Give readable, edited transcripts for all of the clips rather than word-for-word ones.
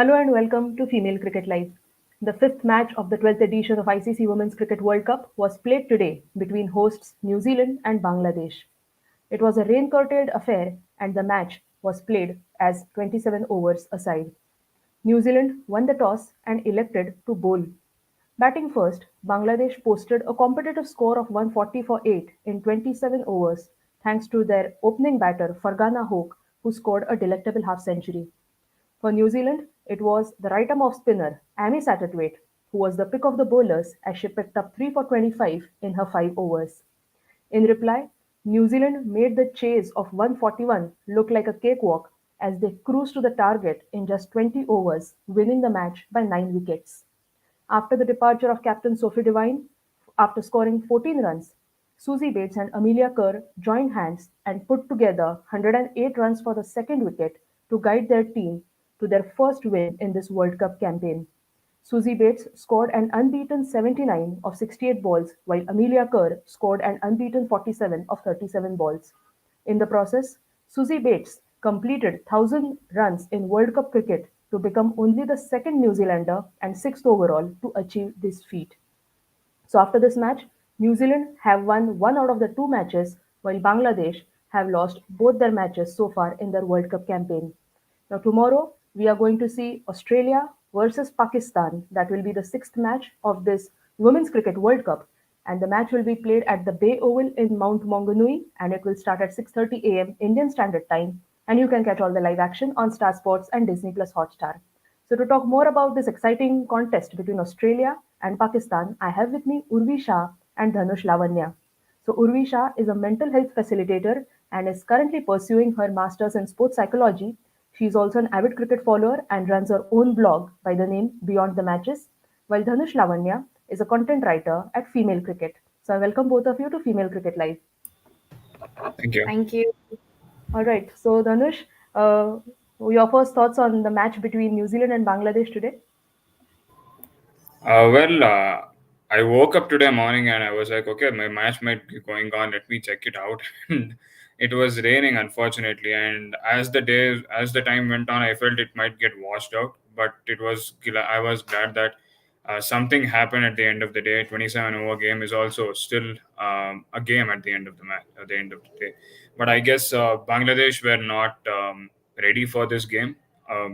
Hello and welcome to Female Cricket Live. The fifth match of the 12th edition of ICC Women's Cricket World Cup was played today between hosts New Zealand and Bangladesh. It was a rain-curtailed affair and the match was played as 27 overs aside. New Zealand won the toss and elected to bowl. Batting first, Bangladesh posted a competitive score of 140 for 8 in 27 overs thanks to their opening batter Fargana Hoke, who scored a delectable half-century. For New Zealand, it was the right-arm off-spinner Amy Satterthwaite who was the pick of the bowlers as she picked up 3 for 25 in her 5 overs. In reply, New Zealand made the chase of 141 look like a cakewalk as they cruised to the target in just 20 overs, winning the match by 9 wickets. After the departure of captain Sophie Devine, after scoring 14 runs, Susie Bates and Amelia Kerr joined hands and put together 108 runs for the second wicket to guide their team to their first win in this World Cup campaign. Susie Bates scored an unbeaten 79 of 68 balls, while Amelia Kerr scored an unbeaten 47 of 37 balls. In the process, Susie Bates completed 1,000 runs in World Cup cricket to become only the second New Zealander and sixth overall to achieve this feat. So after this match, New Zealand have won one out of the two matches, while Bangladesh have lost both their matches so far in their World Cup campaign. Now tomorrow we are going to see Australia versus Pakistan. That will be the sixth match of this Women's Cricket World Cup, and the match will be played at the Bay Oval in Mount Maunganui, and it will start at 6:30 a.m. Indian Standard Time. And you can catch all the live action on Star Sports and Disney Plus Hotstar. So to talk more about this exciting contest between Australia and Pakistan, I have with me Urvi Shah and Dhanush Lavanya. So Urvi Shah is a mental health facilitator and is currently pursuing her master's in sports psychology. She is also an avid cricket follower and runs her own blog by the name Beyond the Matches, while Dhanush Lavanya is a content writer at Female Cricket. So I welcome both of you to Female Cricket Live. Thank you. Thank you. All right. So Dhanush, your first thoughts on the match between New Zealand and Bangladesh today? Well, I woke up today morning and I was like, okay, my match might be going on. Let me check it out. And it was raining, unfortunately. And as the time went on, I felt it might get washed out. But I was glad that something happened at the end of the day. 27 over game is also still a game at the end of the match, at the end of the day. But I guess Bangladesh were not ready for this game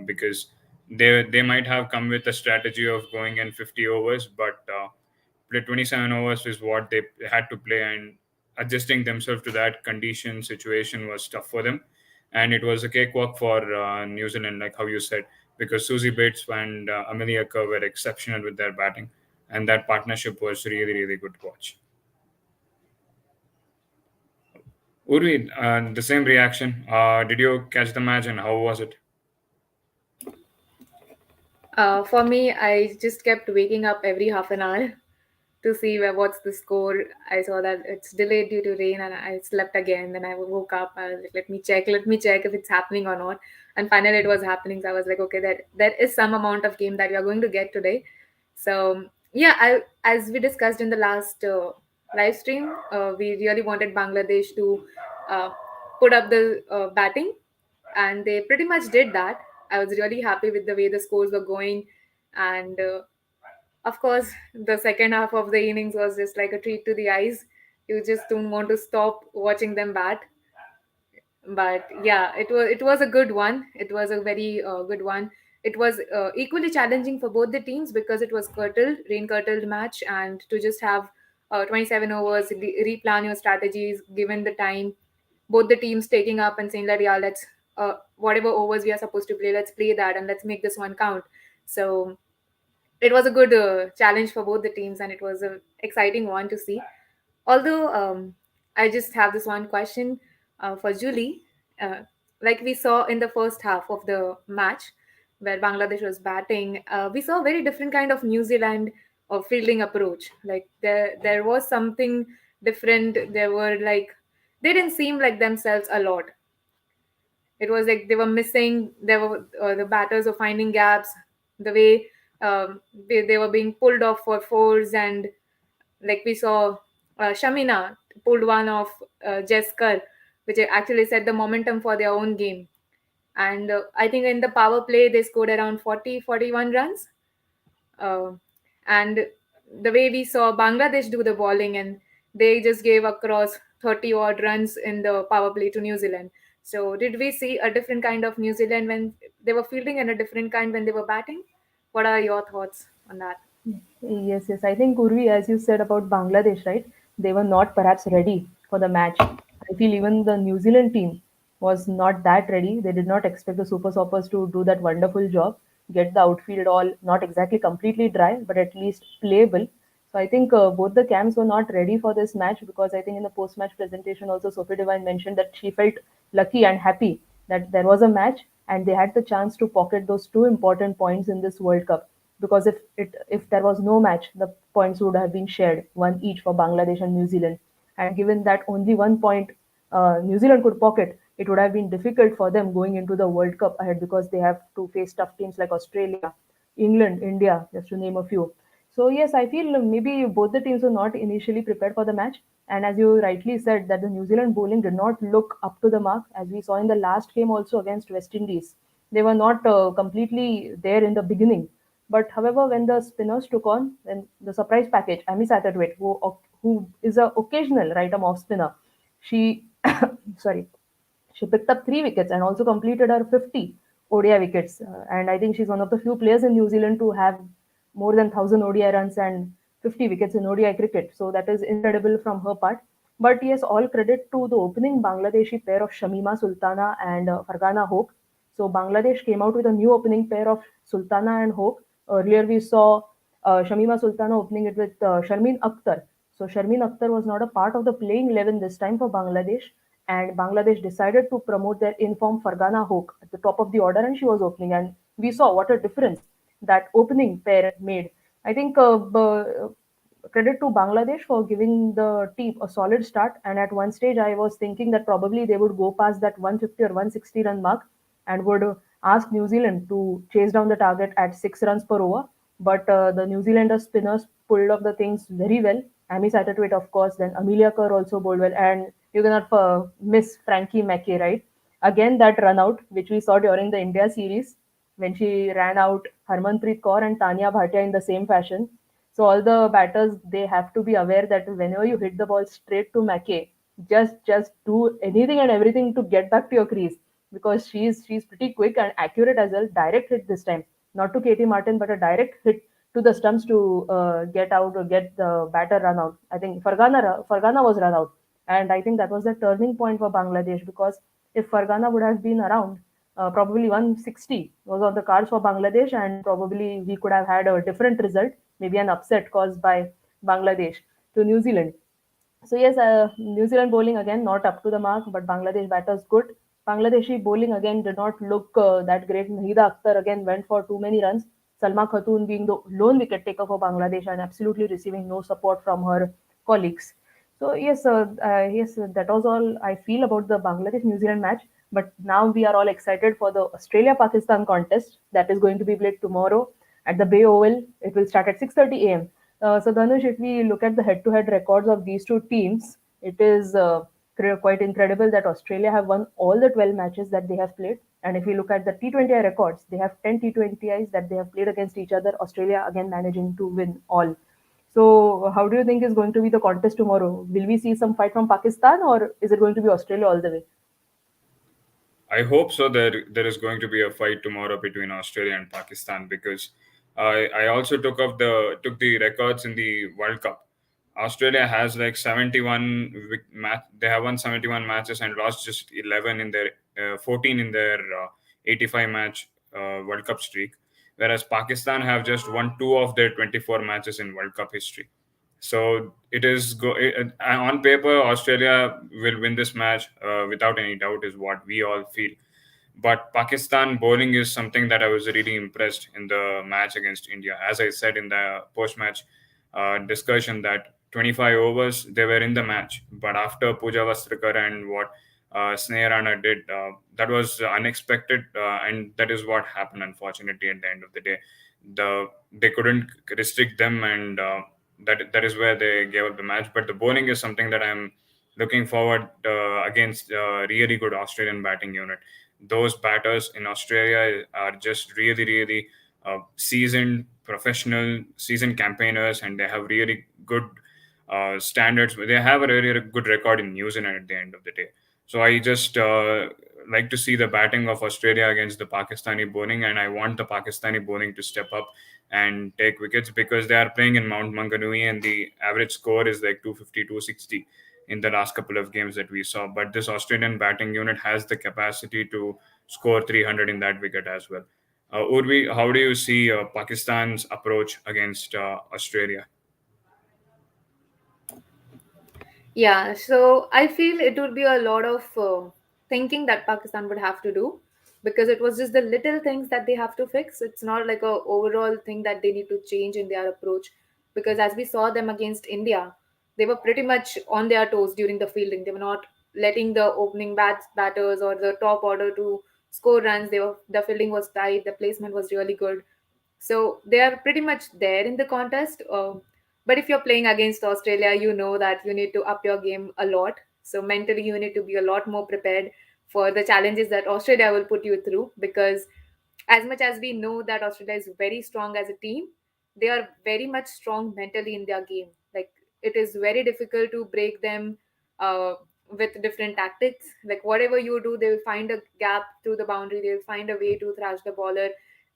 because they might have come with a strategy of going in 50 overs, but play 27 overs is what they had to play, and adjusting themselves to that condition situation was tough for them. And it was a cakewalk for New Zealand, like how you said, because Susie Bates and Amelia Kerr were exceptional with their batting, and that partnership was really, really good to watch. Urvi, the same reaction. Did you catch the match, and how was it? For me, I just kept waking up every half an hour to see what's the score. I saw that it's delayed due to rain, and I slept again. Then I woke up. I was like, let me check if it's happening or not. And finally, it was happening. So I was like, okay, there is some amount of game that we are going to get today. So yeah, as we discussed in the last live stream, we really wanted Bangladesh to uh, put up the batting, and they pretty much did that. I was really happy with the way the scores were going, and of course, the second half of the innings was just like a treat to the eyes. You just don't want to stop watching them bat. But yeah, it was a good one. It was a very good one. It was equally challenging for both the teams because it was rain curtailed match, and to just have 27 overs, replan your strategies given the time. Both the teams taking up and saying that yeah, let's whatever overs we are supposed to play, let's play that and let's make this one count. So it was a good challenge for both the teams, and it was an exciting one to see. Although I just have this one question for Julie. Uh, like we saw in the first half of the match where Bangladesh was batting, we saw a very different kind of New Zealand fielding approach. Like there was something different. There were like they didn't seem like themselves a lot. It was like they were missing. There were the batters were finding gaps. The way they were being pulled off for fours, and like we saw Shamina pulled one off Jeskar, which actually set the momentum for their own game. And I think in the power play they scored around 41 runs. uh, and the way we saw Bangladesh do the bowling, and they just gave across 30 odd runs in the power play to New Zealand. So did we see a different kind of New Zealand when they were fielding and a different kind when they were batting? What are your thoughts on that? Yes, yes. I think Urvi, as you said about Bangladesh, right? They were not perhaps ready for the match. I feel even the New Zealand team was not that ready. They did not expect the Super Soppers to do that wonderful job, get the outfield all not exactly completely dry, but at least playable. So I think both the camps were not ready for this match because I think in the post-match presentation also Sophie Devine mentioned that she felt lucky and happy that there was a match and they had the chance to pocket those two important points in this World Cup. Because if there was no match, the points would have been shared, one each for Bangladesh and New Zealand. And given that only 1 point New Zealand could pocket, it would have been difficult for them going into the World Cup ahead because they have to face tough teams like Australia, England, India, just to name a few. So yes, I feel maybe both the teams were not initially prepared for the match. And as you rightly said, that the New Zealand bowling did not look up to the mark, as we saw in the last game also against West Indies. They were not completely there in the beginning. But however, when the spinners took on, when the surprise package, Amy Satterthwaite, who is a occasional right-arm off spinner, she sorry, she picked up 3 wickets and also completed her 50 ODI wickets. And I think she's one of the few players in New Zealand to have more than 1,000 ODI runs and 50 wickets in ODI cricket. So that is incredible from her part. But yes, all credit to the opening Bangladeshi pair of Shamima Sultana and Fargana Hoque. So Bangladesh came out with a new opening pair of Sultana and Hoque. Earlier we saw Shamima Sultana opening it with Sharmin Akhtar. So Sharmin Akhtar was not a part of the playing 11 this time for Bangladesh, and Bangladesh decided to promote their informed Fargana Hoque at the top of the order, and she was opening. And we saw what a difference that opening pair made. I think credit to Bangladesh for giving the team a solid start. And at one stage, I was thinking that probably they would go past that 150 or 160 run mark and would ask New Zealand to chase down the target at 6 runs per over. But the New Zealander spinners pulled off the things very well. Amy Satterthwaite, of course, then Amelia Kerr also bowled well. And you cannot miss Frankie Mackey, right? Again, that run out, which we saw during the India series when she ran out Harmanpreet Kaur and Tanya Bhatia in the same fashion. So all the batters, they have to be aware that whenever you hit the ball straight to Mackey, just do anything and everything to get back to your crease because she's pretty quick and accurate as well. Direct hit this time, not to Katie Martin, but a direct hit to the stumps to get out or get the batter run out. I think Fargana was run out, and I think that was the turning point for Bangladesh because if Fargana would have been around, probably 160 was on the cards for Bangladesh, and probably we could have had a different result, maybe an upset caused by Bangladesh to New Zealand. So yes, New Zealand bowling again not up to the mark, but Bangladesh batters good. Bangladeshi bowling again did not look that great. Nahida Akhtar again went for too many runs. Salma Khatun being the lone wicket taker for Bangladesh and absolutely receiving no support from her colleagues. So yes, that was all I feel about the Bangladesh New Zealand match. But now we are all excited for the Australia Pakistan contest that is going to be played tomorrow at the Bay Oval. It will start at 6:30 a.m. So Dhanush, if we look at the head-to-head records of these two teams, it is quite incredible that Australia have won all the 12 matches that they have played. And if we look at the T20I records, they have 10 T20Is that they have played against each other. Australia again managing to win all. So how do you think is going to be the contest tomorrow? Will we see some fight from Pakistan, or is it going to be Australia all the way? I hope so. There is going to be a fight tomorrow between Australia and Pakistan because I also took the records in the World Cup. Australia has like 71 match. They have won 71 matches and lost just 11 in their 14 in their 85 match World Cup streak, whereas Pakistan have just won 2 of their 24 matches in World Cup history. So on paper, Australia will win this match without any doubt, is what we all feel. But Pakistan bowling is something that I was really impressed in the match against India. As I said in the post-match discussion, that 25 overs they were in the match, but after Pooja Vastrikar and what Sneha Rana did, that was unexpected, and that is what happened. Unfortunately, at the end of the day, they couldn't restrict them, and that is where they gave up the match. But the bowling is something that I'm looking forward against really good Australian batting unit. those batters in Australia are just really, really seasoned professional, seasoned campaigners, and they have really good standards. They have a really good record in New Zealand at the end of the day. So I just like to see the batting of Australia against the Pakistani bowling, and I want the Pakistani bowling to step up and take wickets because they are playing in Mount Maunganui and the average score is like 250, 260 in the last couple of games that we saw. But this Australian batting unit has the capacity to score 300 in that wicket as well. Urvi, how do you see Pakistan's approach against Australia? Yeah, so I feel it would be a lot of thinking that Pakistan would have to do, because it was just the little things that they have to fix. It's not like a overall thing that they need to change in their approach. Because as we saw them against India, they were pretty much on their toes during the fielding. They were not letting the opening batters or the top order to score runs. The fielding was tight. The placement was really good. So they are pretty much there in the contest. But if you're playing against Australia, you know that you need to up your game a lot. So mentally, you need to be a lot more prepared for the challenges that Australia will put you through. Because as much as we know that Australia is very strong as a team, they are very much strong mentally in their game. Like, it is very difficult to break them uh, with different tactics. Like, whatever you do, they will find a gap through the boundary. They will find a way to thrash the bowler.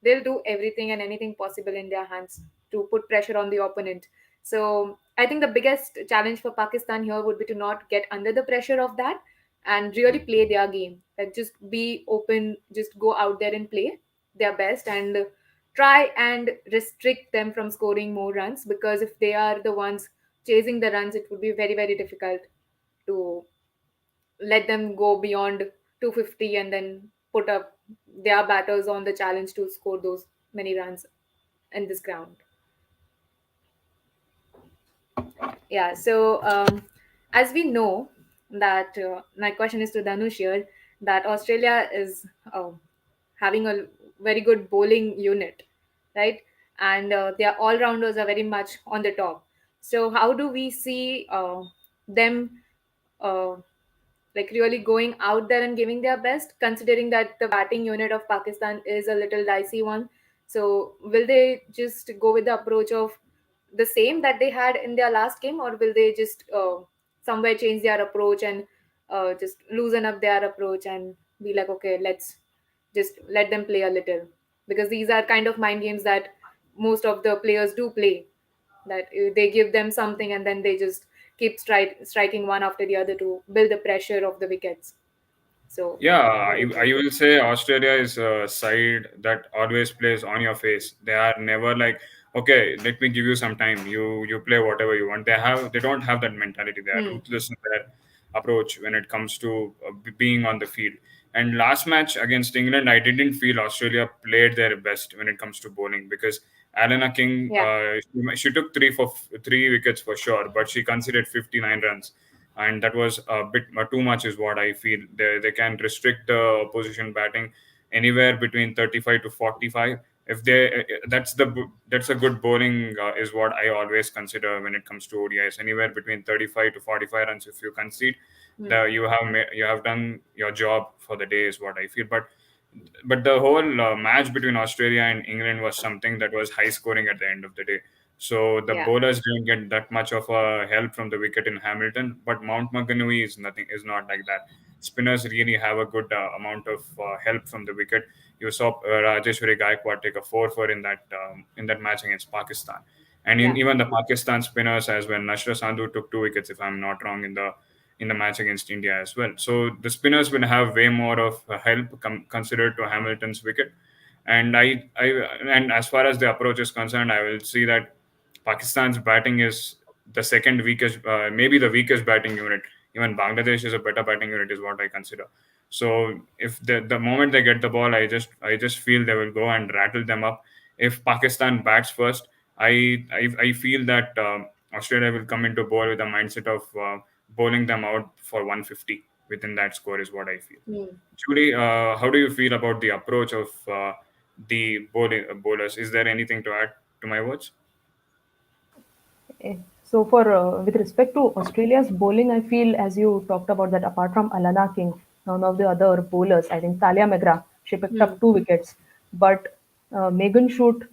They'll do everything and anything possible in their hands to put pressure on the opponent. So I think the biggest challenge for Pakistan here would be to not get under the pressure of that and really play their game. Like, just be open, just go out there and play their best, and try and restrict them from scoring more runs, because if they are the ones chasing the runs, it would be very, very difficult to let them go beyond 250 and then put up their batters on the challenge to score those many runs in this ground. Yeah, so as we know that my question is to Dhanush here, that Australia is having a very good bowling unit, right? And their all rounders are very much on the top. So how do we see them uh, like really going out there and giving their best, considering that the batting unit of Pakistan is a little dicey one? So will they just go with the approach of the same that they had in their last game, or will they just somewhere change their approach and just loosen up their approach and be like, okay, let's just let them play a little? Because these are kind of mind games that most of the players do play, that they give them something and then they just keep striking one after the other to build the pressure of the wickets. So Yeah, what do you I think? will say Australia is a side that always plays on your face. They are never like, okay, let me give you some time. You play whatever you want. They don't have that mentality. They are Hmm. ruthless in their approach when it comes to being on the field. And last match against England, I didn't feel Australia played their best when it comes to bowling because Alana King, Yeah. she took 3 wickets for sure, but she conceded 59 runs, and that was a bit too much is what I feel. They can restrict the opposition batting anywhere between 35 to 45. If they that's a good bowling is what I always consider when it comes to ODIs. Anywhere between 35 to 45 runs. If you concede, Hmm. you have done your job for the day is what I feel. But the whole match between Australia and England was something that was high scoring at the end of the day. So the Yeah. bowlers didn't get that much of a help from the wicket in Hamilton, but Mount Maunganui is not like that. Spinners really have a good amount of help from the wicket. You saw Rajeshwari Gaikwad take a 4 for in that match against Pakistan, and Yeah. even the Pakistan spinners as well. Nashra Sandhu took 2 wickets, if I'm not wrong, in the match against India as well. So the spinners will have way more of help considered to Hamilton's wicket. And and as far as the approach is concerned, I will see that Pakistan's batting is the second weakest, maybe the weakest batting unit. Even Bangladesh is a better batting unit, is what I consider. So if the moment they get the ball, I just feel they will go and rattle them up. If Pakistan bats first, I feel that Australia will come into ball with a mindset of bowling them out for 150 within that score is what I feel. Hmm. Julie, how do you feel about the approach of the bowlers? Is there anything to add to my words? So, for with respect to Australia's bowling, I feel as you talked about that apart from Alana King, none of the other bowlers. I think Talia Megra, she picked Hmm. up 2 wickets, but Megan Shoot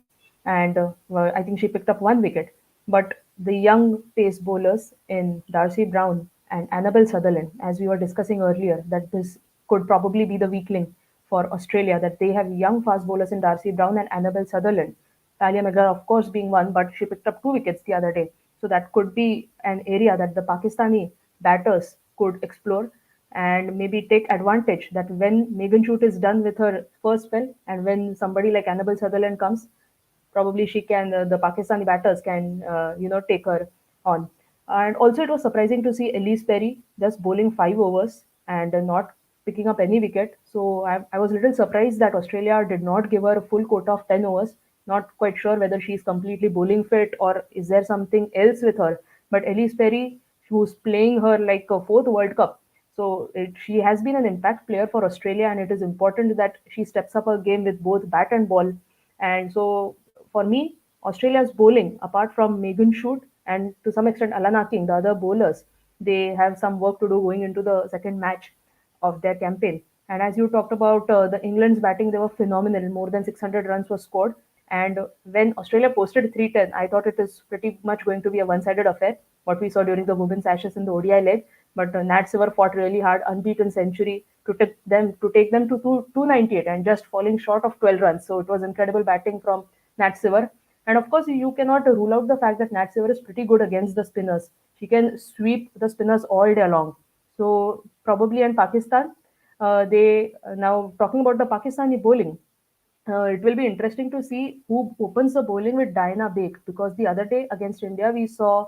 and well, I think she picked up 1 wicket. But the young pace bowlers in Darcy Brown and Annabel Sutherland, as we were discussing earlier, that this could probably be the weak link for Australia, that they have young fast bowlers in Darcy Brown and Annabel Sutherland. Talia McGrath, of course, being one, but she picked up 2 wickets the other day. So that could be an area that the Pakistani batters could explore and maybe take advantage that when Megan Shoot is done with her first spell and when somebody like Annabel Sutherland comes, probably she can the Pakistani batters can take her on. And also it was surprising to see Elise Perry just bowling 5 overs and not picking up any wicket. So I was a little surprised that Australia did not give her a full quota of 10 overs. Not quite sure whether she's completely bowling fit or is there something else with her. But Elise Perry, who's playing her like a fourth World Cup, so she has been an impact player for Australia, and it is important that she steps up her game with both bat and ball. And so for me, Australia's bowling, apart from Megan Shoot and to some extent Alana King, the other bowlers, they have some work to do going into the second match of their campaign. And as you talked about the England's batting, they were phenomenal. More than 600 runs were scored. And when Australia posted 310, I thought it is pretty much going to be a one-sided affair. What we saw during the women's Ashes in the ODI leg, but Nat Silver fought really hard, unbeaten century to take them to 298 and just falling short of 12 runs. So it was incredible batting from Nat Silver. And of course, you cannot rule out the fact that Nat Silver is pretty good against the spinners. She can sweep the spinners all day long. So probably in Pakistan, they now talking about the Pakistani bowling. It will be interesting to see who opens the bowling with Diana Baek because the other day against India we saw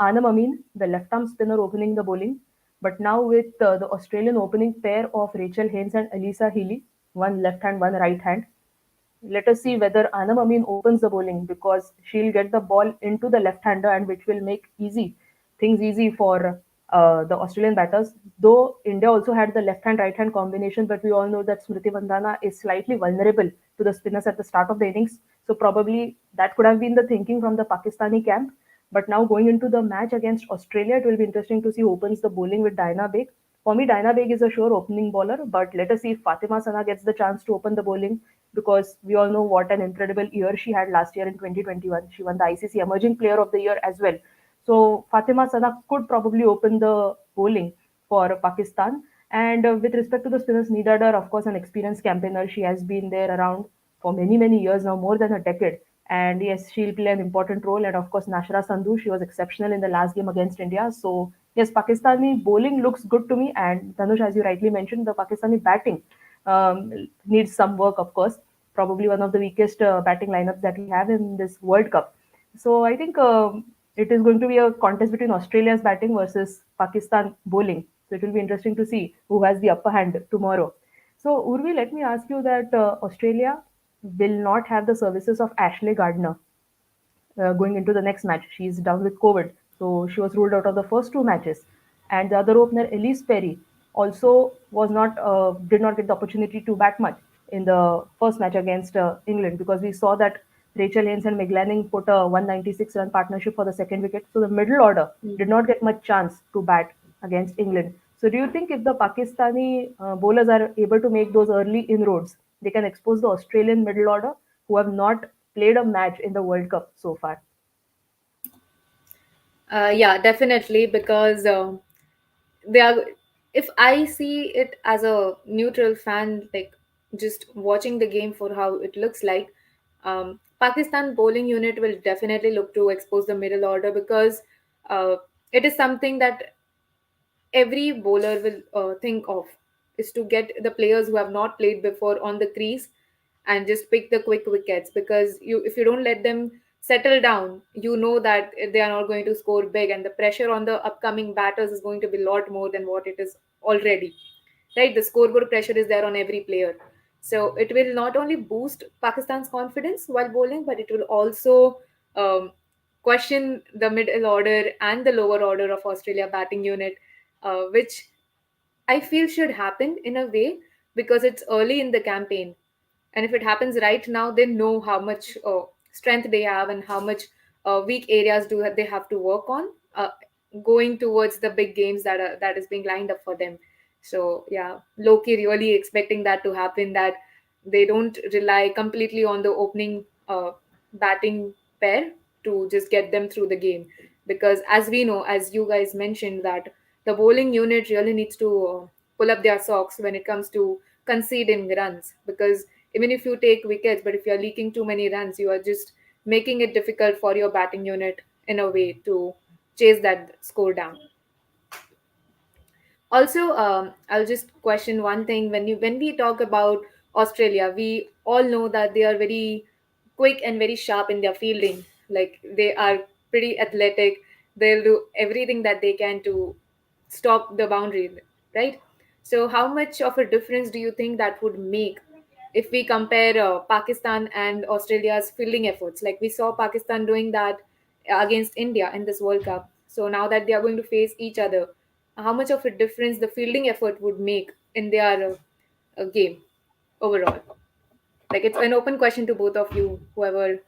Anam Amin, the left arm spinner, opening the bowling. But now with the Australian opening pair of Rachel Haynes and Elisa Healy, one left hand, one right hand, let us see whether Anam Amin opens the bowling because she'll get the ball into the left-hander and which will make things easy for the Australian batters. Though India also had the left-hand right-hand combination, but we all know that Smriti Mandhana is slightly vulnerable to the spinners at the start of the innings. So probably that could have been the thinking from the Pakistani camp. But now going into the match against Australia, it will be interesting to see who opens the bowling with Diana Baek. For me, Diana Baek is a sure opening bowler, but let us see if Fatima Sana gets the chance to open the bowling because we all know what an incredible year she had last year in 2021. She won the ICC Emerging Player of the Year as well. So Fatima Sana could probably open the bowling for Pakistan. And with respect to the spinners, Nidadar, of course, an experienced campaigner. She has been there around for many, many years now, more than a decade. And yes, she'll play an important role. And of course, Nashra Sandhu, she was exceptional in the last game against India. So yes, Pakistani bowling looks good to me. And Tanush, as you rightly mentioned, the Pakistani batting needs some work, of course. Probably one of the weakest batting lineups that we have in this World Cup. So I think it is going to be a contest between Australia's batting versus Pakistan bowling. So it will be interesting to see who has the upper hand tomorrow. So Urvi, let me ask you that Australia will not have the services of Ashley Gardner going into the next match. She's down with COVID, so she was ruled out of the first 2 matches. And the other opener, Elise Perry, also was not did not get the opportunity to bat much in the first match against England because we saw that Rachel Haynes and McLanning put a 196-run partnership for the second wicket. So the middle order did not get much chance to bat against England. So do you think if the Pakistani bowlers are able to make those early inroads, they can expose the Australian middle order who have not played a match in the World Cup so far? Yeah, definitely, because they are. If I see it as a neutral fan, like just watching the game for how it looks like, Pakistan bowling unit will definitely look to expose the middle order because uh, it is something that every bowler will think of is to get the players who have not played before on the crease and just pick the quick wickets because you if you don't let them settle down, you know that they are not going to score big and the pressure on the upcoming batters is going to be a lot more than what it is already, right? The scoreboard pressure is there on every player, so it will not only boost Pakistan's confidence while bowling, but it will also um, question the middle order and the lower order of Australia batting unit, which I feel should happen in a way because it's early in the campaign. And if it happens right now, they know how much strength they have and how much weak areas do they have to work on going towards the big games that is being lined up for them. So yeah, low-key really expecting that to happen, that they don't rely completely on the opening batting pair to just get them through the game. Because as we know, as you guys mentioned, that the bowling unit really needs to pull up their socks when it comes to conceding runs. Because even if you take wickets, but if you're leaking too many runs, you are just making it difficult for your batting unit in a way to chase that score down. Also, I'll just question one thing. When we talk about Australia, we all know that they are very quick and very sharp in their fielding. Like, they are pretty athletic. They'll do everything that they can to stop the boundary, right? So how much of a difference do you think that would make if we compare Pakistan and Australia's fielding efforts? Like, we saw Pakistan doing that against India in this World Cup. So now that they are going to face each other, how much of a difference the fielding effort would make in their game overall? Like, it's an open question to both of you, whoever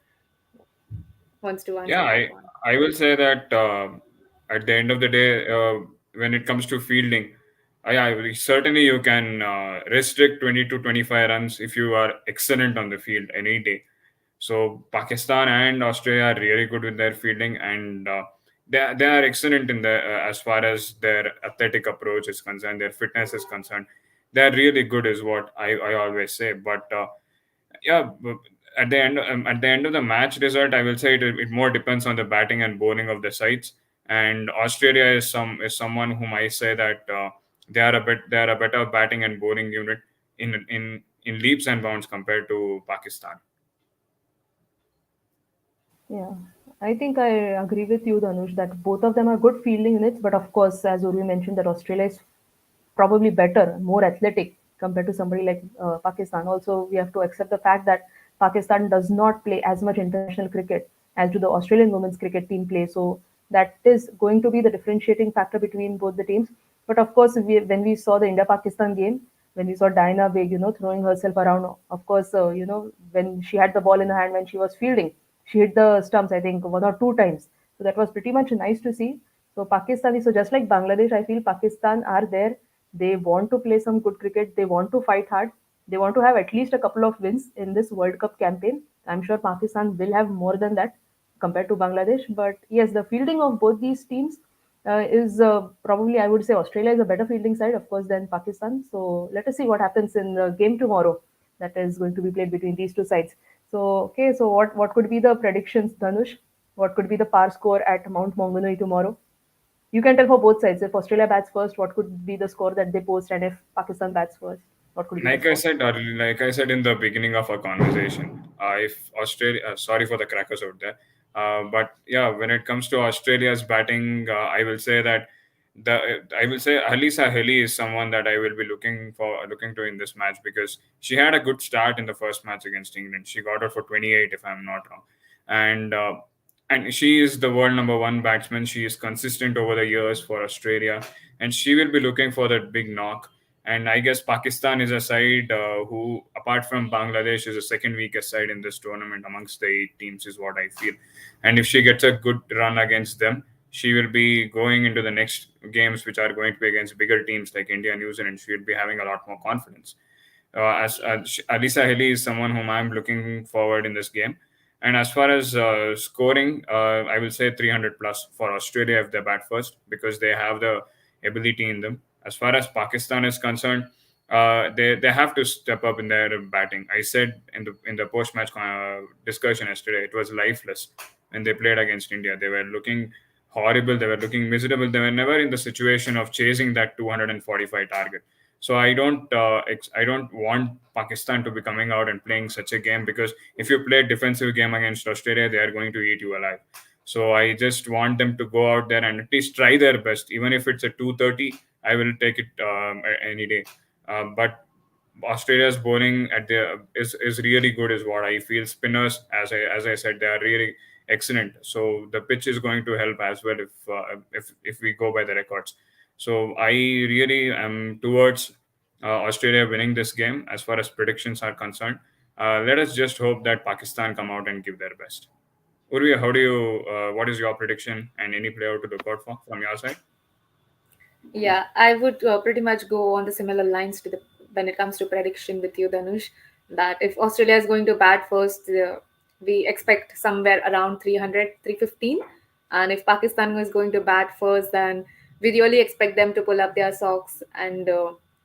wants to Yeah, answer that one. I will say that at the end of the day, when it comes to fielding, certainly you can restrict 20 to 25 runs if you are excellent on the field any day. So Pakistan and Australia are really good with their fielding, and they are excellent in the as far as their athletic approach is concerned, their fitness is concerned. They are really good, is what I always say. But yeah, at the end of the match result, I will say it more depends on the batting and bowling of the sides. And Australia is someone whom I say that they are a better batting and bowling unit in leaps and bounds compared to Pakistan. Yeah, I think I agree with you, Dhanush, that both of them are good fielding units. But of course, as Urvi mentioned, that Australia is probably better, more athletic compared to somebody like Pakistan. Also, we have to accept the fact that Pakistan does not play as much international cricket as do the Australian women's cricket team play. So that is going to be the differentiating factor between both the teams. But of course, when we saw the India-Pakistan game, when we saw Diana Big, throwing herself around, of course, when she had the ball in her hand when she was fielding, she hit the stumps, I think, one or two times. So that was pretty much nice to see. So Pakistani, so just like Bangladesh, I feel Pakistan are there. They want to play some good cricket. They want to fight hard. They want to have at least a couple of wins in this World Cup campaign. I'm sure Pakistan will have more than that compared to Bangladesh. But yes, the fielding of both these teams is probably, I would say, Australia is a better fielding side, of course, than Pakistan. So let us see what happens in the game tomorrow that is going to be played between these two sides. So, okay, so what could be the predictions, Dhanush? What could be the par score at Mount Maunganui tomorrow? You can tell for both sides. If Australia bats first, what could be the score that they post, and if Pakistan bats first, what could be the score? Like I said in the beginning of our conversation, if Australia, sorry for the crackers out there, but yeah, when it comes to Australia's batting, I will say that I will say Alisa Heli is someone that I will be looking to in this match, because she had a good start in the first match against England. She got out for 28, if I'm not wrong, and and she is the world number one batsman. She is consistent over the years for Australia, and she will be looking for that big knock. And I guess Pakistan is a side who, apart from Bangladesh, is the second weakest side in this tournament amongst the 8 teams, is what I feel. And if she gets a good run against them, she will be going into the next games, which are going to be against bigger teams like India and New Zealand. She will be having a lot more confidence. As Alisa Hilly is someone whom I'm looking forward in this game. And as far as scoring, I will say 300 plus for Australia if they bat first, because they have the ability in them. As far as Pakistan is concerned, they have to step up in their batting. I said in the post match discussion yesterday, it was lifeless when they played against India. They were looking horrible. They were looking miserable. They were never in the situation of chasing that 245 target. So I don't want Pakistan to be coming out and playing such a game, because if you play a defensive game against Australia, they are going to eat you alive. So I just want them to go out there and at least try their best, even if it's a 230. I will take it any day. But Australia's bowling is really good, is what I feel. Spinners, as I said, they are really excellent. So the pitch is going to help as well if we go by the records. So I really am towards Australia winning this game as far as predictions are concerned. Let us just hope that Pakistan come out and give their best. Urvi, how do you? What is your prediction and any player to look out for from your side? Yeah, I would pretty much go on the similar lines to the when it comes to prediction with you, Dhanush. That if Australia is going to bat first, we expect somewhere around 300, 315, and if Pakistan is going to bat first, then we really expect them to pull up their socks and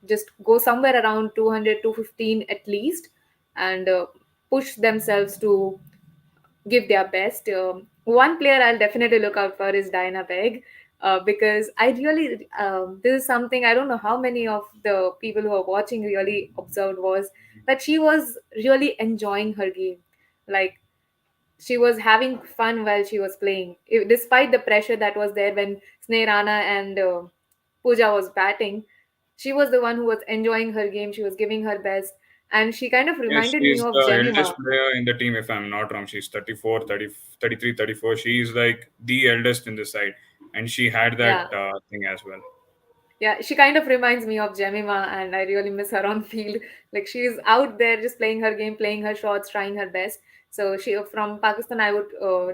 just go somewhere around 200, 215 at least, and push themselves to give their best. One player I'll definitely look out for is Diana Begg, because I really, this is something I don't know how many of the people who are watching really observed was that she was really enjoying her game. Like, she was having fun while she was playing, despite the pressure that was there when Snehrana and Pooja was batting. She was the one who was enjoying her game. She was giving her best, and she kind of Yes, reminded me she's of the eldest Jemima. player in the team, if I'm not wrong. She's 34, 30, 33, 34. She's like the eldest in the side, and she had that Yeah. thing as well. Yeah, she kind of reminds me of Jemima, and I really miss her on field. Like, she's out there just playing her game, playing her shots, trying her best. So she from Pakistan, I would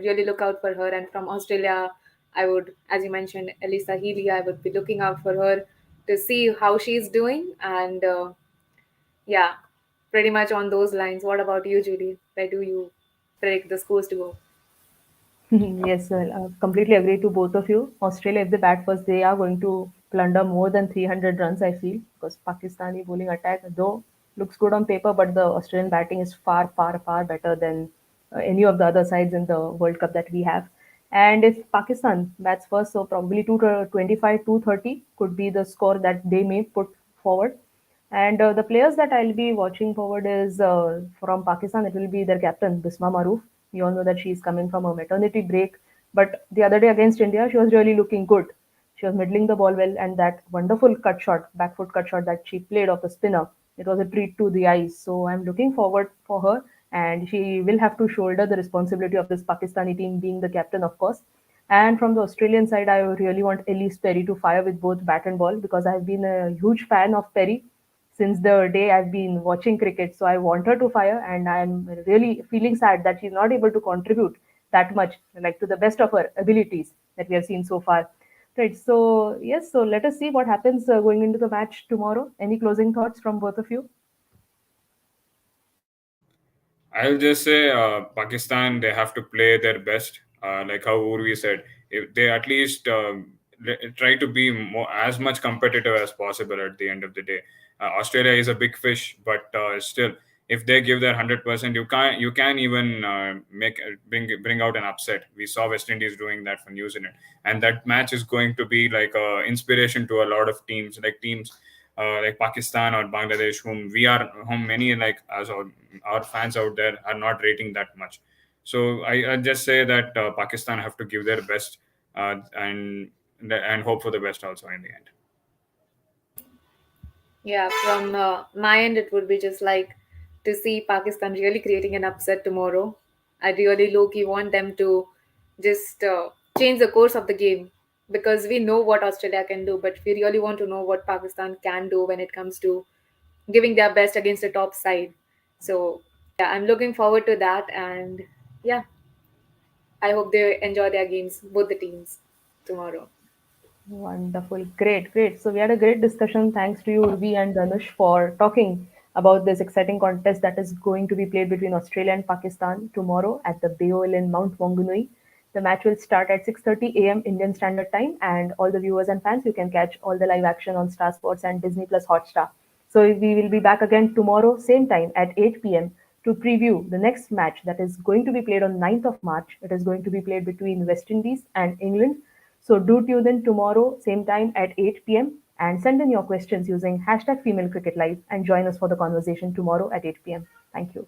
really look out for her, and from Australia, I would, as you mentioned, Elisa Healy, I would be looking out for her to see how she's doing, and yeah, pretty much on those lines. What about you, Julie? Where do you predict the scores to go? Yes, well, completely agree to both of you. Australia, if they bat first, they are going to plunder more than 300 runs, I feel, because Pakistani bowling attack, though looks good on paper, but the Australian batting is far, far, far better than any of the other sides in the World Cup that we have. And if Pakistan bats first, so probably 225, 230 could be the score that they may put forward. And the players that I'll be watching forward is from Pakistan. It will be their captain, Bisma Maroof. We all know that she's coming from a maternity break. But the other day against India, she was really looking good. She was middling the ball well, and that wonderful cut shot, back foot cut shot that she played off the spinner, it was a treat to the eyes. So I'm looking forward for her, and she will have to shoulder the responsibility of this Pakistani team, being the captain, of course. And from the Australian side, I really want Elise Perry to fire with both bat and ball because I've been a huge fan of Perry since the day I've been watching cricket. So I want her to fire, and I'm really feeling sad that she's not able to contribute that much, like to the best of her abilities that we have seen so far. Right. So yes. So let us see what happens going into the match tomorrow. Any closing thoughts from both of you? I'll just say Pakistan, they have to play their best. Like how Urvi said, if they at least try to be more, as much competitive as possible at the end of the day. Australia is a big fish, but still, if they give their 100%, you can even bring out an upset. We saw West Indies doing that for New Zealand, and that match is going to be like inspiration to a lot of teams, like Pakistan or Bangladesh, whom many like us or our fans out there are not rating that much. So I just say that Pakistan have to give their best and hope for the best also in the end. Yeah, from my end, it would be just like to see Pakistan really creating an upset tomorrow. I really low key want them to just change the course of the game because we know what Australia can do, but we really want to know what Pakistan can do when it comes to giving their best against the top side. So, yeah, I'm looking forward to that. And yeah, I hope they enjoy their games, both the teams, tomorrow. Wonderful. Great, great. So we had a great discussion. Thanks to you, Urvi and Dhanush, for talking about this exciting contest that is going to be played between Australia and Pakistan tomorrow at the Bay Oval in Mount Maunganui. The match will start at 6:30 a.m. Indian Standard Time, and all the viewers and fans, you can catch all the live action on Star Sports and Disney Plus Hotstar. So we will be back again tomorrow, same time at 8 p.m. to preview the next match that is going to be played on 9th of March. It is going to be played between West Indies and England. So do tune in tomorrow, same time at 8 p.m. and send in your questions using hashtag Female Cricket Live and join us for the conversation tomorrow at 8 p.m. Thank you.